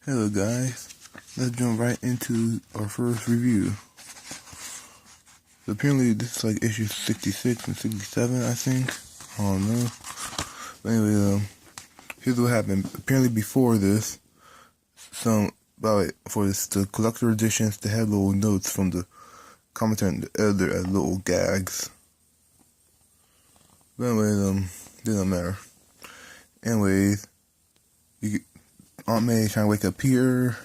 Hello guys, let's jump right into our first review. So apparently this is like issue 66 and 67, I think. I don't know. But anyway, here's what happened. Apparently before this, the collector editions, they had little notes from the commentator and the editor as little gags. But anyway, didn't matter. Anyways, Aunt May trying to wake up Peter,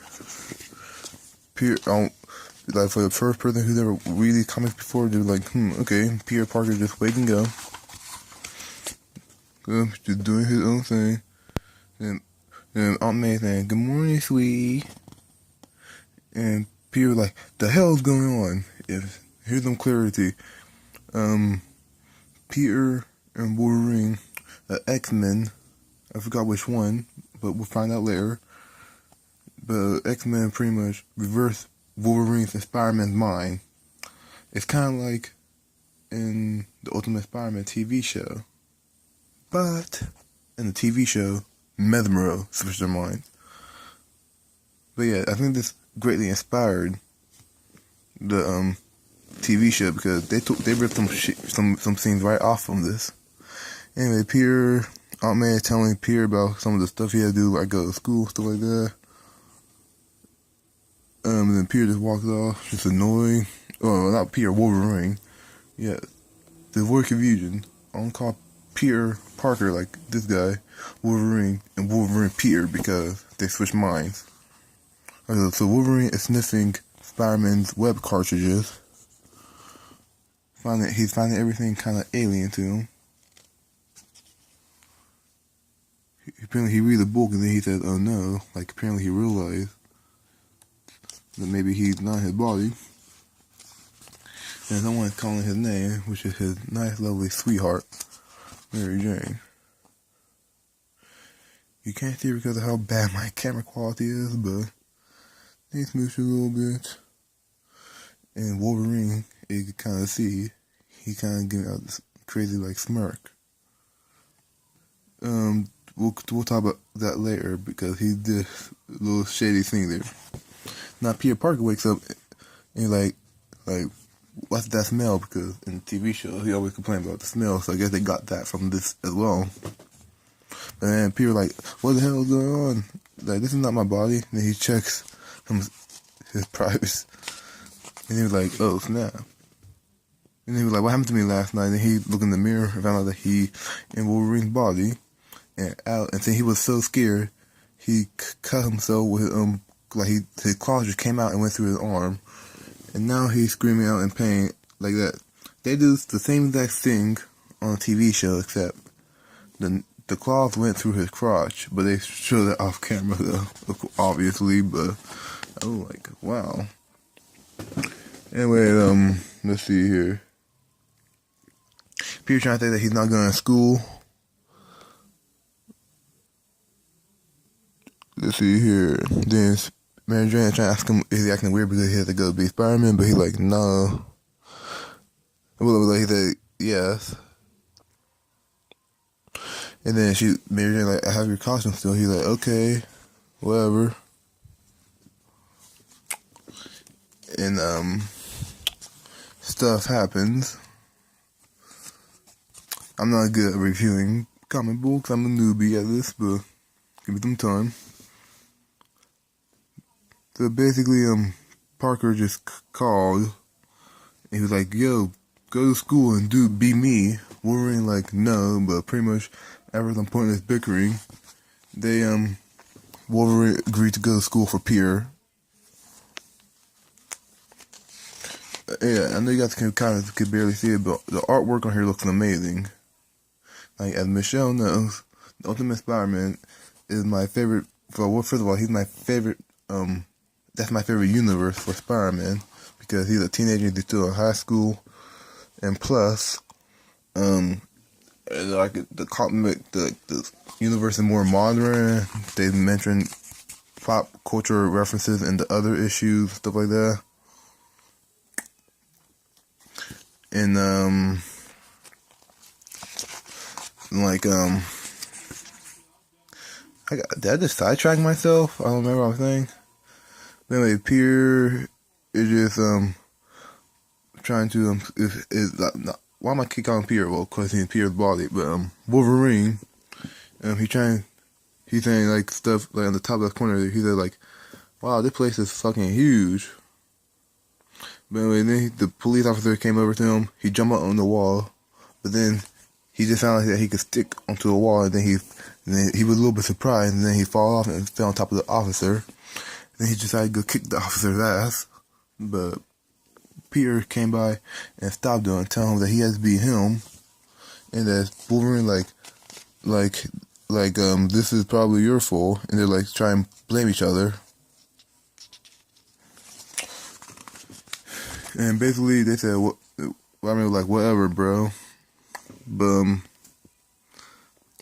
like for the first person who's ever read these comics before, they're like, okay, Peter Parker just waking up, just doing his own thing, and Aunt May saying, "Good morning, sweetie," and Peter like, "The hell's going on?" Here's some clarity. Peter and Wolverine, X-Men, I forgot which one, but we'll find out later. But X-Men pretty much reverse Wolverine's and Spider-Man's mind. It's kind of like in the Ultimate Spider-Man TV show. But in the TV show, Mesmero switched their mind. But yeah, I think this greatly inspired the TV show because they ripped some scenes right off from this. Anyway, Aunt May telling Peter about some of the stuff he had to do, like go to school, stuff like that. And then Peter just walks off, just annoying. Oh, not Peter, Wolverine. Yeah, there's word confusion. I don't call Peter Parker like this guy, Wolverine, and Wolverine Peter because they switch minds. Okay, so Wolverine is sniffing Spider-Man's web cartridges. He's finding everything kind of alien to him. Apparently he reads a book and then he says, "Oh no!" Like apparently he realized that maybe he's not his body. And someone's calling his name, which is his nice, lovely sweetheart, Mary Jane. You can't see because of how bad my camera quality is, but they smoosh a little bit. And Wolverine, you can kind of see, he kind of giving out this crazy like smirk. We'll talk about that later because he did a little shady thing there. Now Peter Parker wakes up and he's like, what's that smell? Because in the TV show he always complained about the smell, so I guess they got that from this as well. And then Peter like, what the hell is going on? Like, this is not my body. And then he checks his privates. And he was like, oh snap. And he was like, what happened to me last night? And he looked in the mirror and found out that he in Wolverine's body. And since he was so scared, he cut himself with his claws just came out and went through his arm. And now he's screaming out in pain like that. They do the same exact thing on a TV show, except the claws went through his crotch, but they showed that off camera though, obviously, but I was like, wow. Anyway, let's see here. Peter trying to say that he's not going to school. Let's see here. Then Mary Jane trying to ask him is he acting weird because he had to go be Spider-Man, but he's like, no. Well, he said, yes. And then Mary Jane like, I have your costume still. He's like, okay, whatever. And stuff happens. I'm not good at reviewing comic books. I'm a newbie at this, but give me some time. So basically, Parker just called. And he was like, yo, go to school and be me. Wolverine like, no, but pretty much after some pointless bickering, Wolverine agreed to go to school for Peter. Yeah, I know you guys can barely see it, but the artwork on here looks amazing. Like, as Michelle knows, the Ultimate Spider-Man is my favorite. Well, first of all, he's my favorite. That's my favorite universe for Spider-Man because he's a teenager, he's still in high school, and plus, like the comic, the universe is more modern. They mention pop culture references in the other issues, stuff like that. And Did I just sidetrack myself? I don't remember what I was saying. But anyway, Peter is just trying to why am I keep calling Peter? Well, cause he's Peter's body, but Wolverine, he's saying like stuff like on the top left corner. He said like, "Wow, this place is fucking huge." But anyway, then the police officer came over to him. He jumped up on the wall, but then he just found that he could stick onto the wall, and then he was a little bit surprised, and then he fall off and fell on top of the officer. Then he decided to go kick the officer's ass, but Peter came by and stopped him and told him that he has to be him, and that Wolverine this is probably your fault, and they're like trying to blame each other. And basically they said, like whatever, bro. But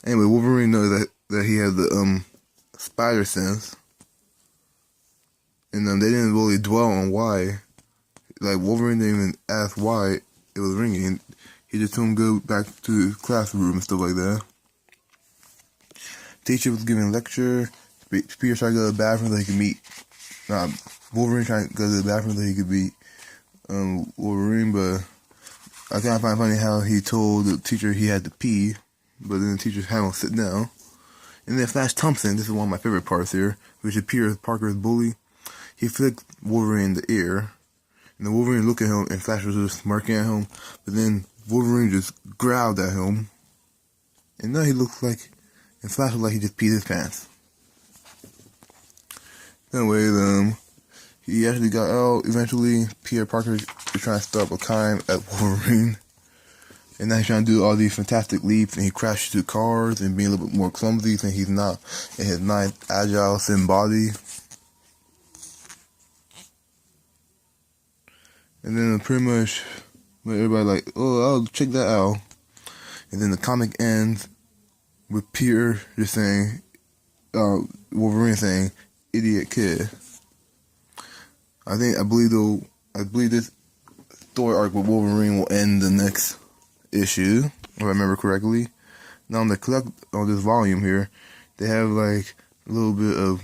anyway, Wolverine knows that he has the spider sense. And they didn't really dwell on why. Like, Wolverine didn't even ask why it was ringing. He just told him to go back to his classroom and stuff like that. Teacher was giving a lecture. Peter tried to go to the bathroom so he could meet. Wolverine tried to go to the bathroom so he could meet Wolverine, but I kind of find it funny how he told the teacher he had to pee, but then the teacher had him sit down. And then Flash Thompson, this is one of my favorite parts here, which is Peter Parker's bully. He flicked Wolverine in the ear, and the Wolverine looked at him, and Flash was just smirking at him, but then Wolverine just growled at him, and now he looks like, and Flash looked like he just peed his pants. Anyway, he actually got out. Eventually, Peter Parker is trying to stop a crime at Wolverine, and now he's trying to do all these fantastic leaps, and he crashes through cars, and being a little bit more clumsy, since he's not in his nice, agile, thin body. And then pretty much everybody like, oh, I'll check that out. And then the comic ends with Peter just saying, Wolverine saying, "Idiot kid." I believe this story arc with Wolverine will end the next issue, if I remember correctly. Now on this volume here, they have like a little bit of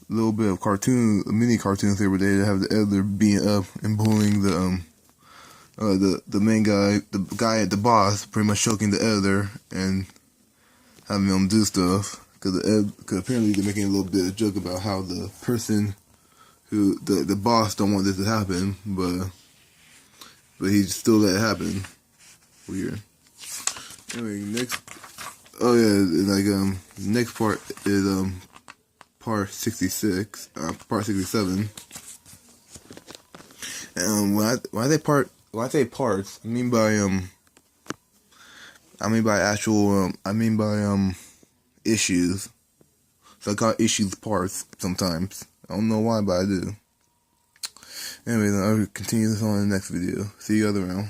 mini cartoons here, where they have the editor being up and bullying the main guy, the guy at the boss, pretty much choking the editor and having him do stuff. Because apparently they're making a little bit of joke about how the person who the boss don't want this to happen, but he still let it happen. Weird. Anyway, next part is part 66, part 67. And when I say parts, I mean by issues. So I call issues parts sometimes. I don't know why, but I do. Anyway, then I'll continue this on in the next video. See you other round.